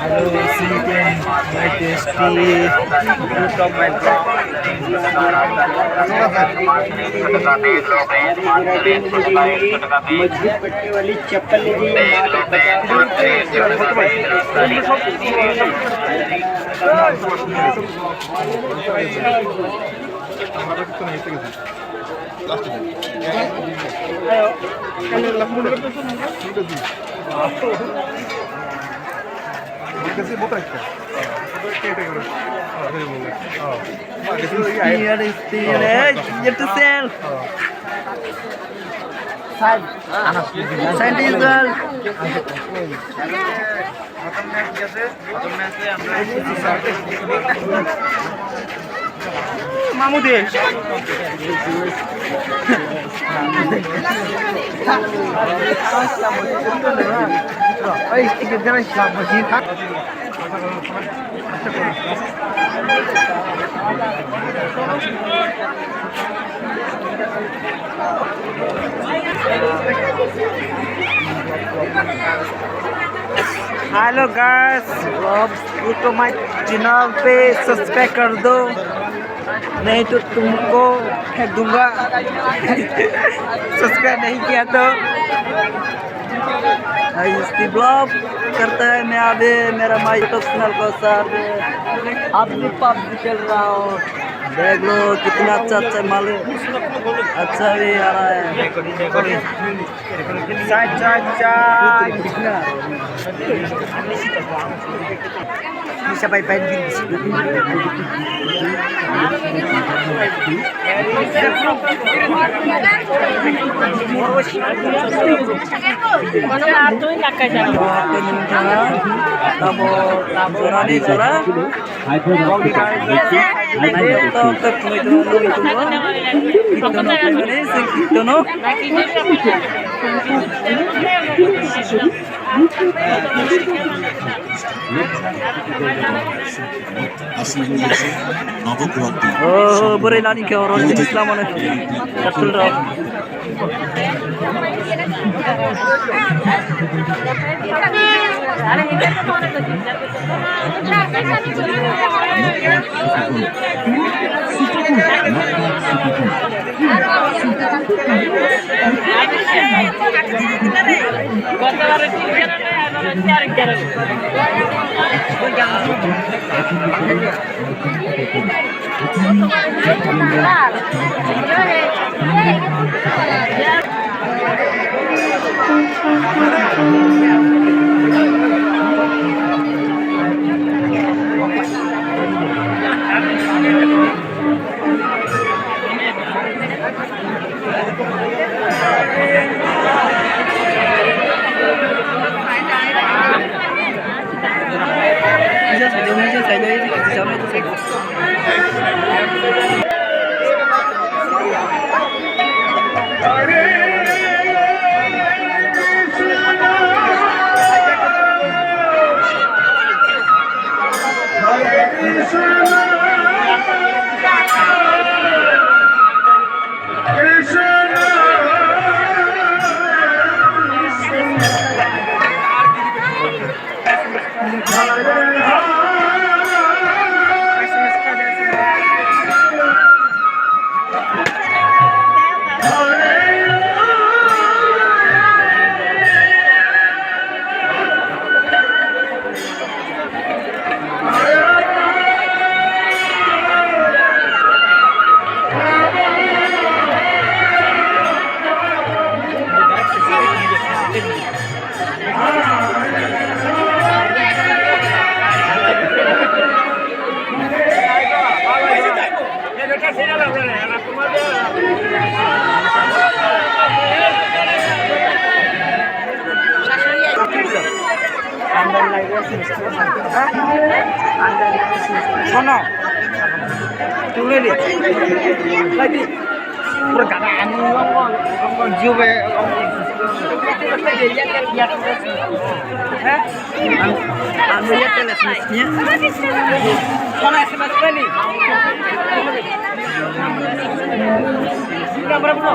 Hello, chicken, my tasty fruit of my block. मजबूत पट्टे वाली चप्पल लीजिए মামু দে ওই টিকিট দেবেন সব বসিয়ে থাক हेलो गाइस, तो माय चैनल पे सब्सक्राइब कर दो, नहीं तो तुमको फेंक दूंगा। सब्सक्राइब नहीं किया तो इसकी ब्लॉग करता है। मैं अभी मेरा माय यूट्यूब चैनल को सर अभी पबजी खेल रहा हूँ। देख लो कितना अच्छा अच्छा माल अच्छा भी आ रहा है। bisa baik-baik di sini. Oh, boleh lari ke orang Islam mana? Betul dah. Sono tulis di lagi perkataan ngomong juga anu ya telesmesnya mana SMS ini sudah berapa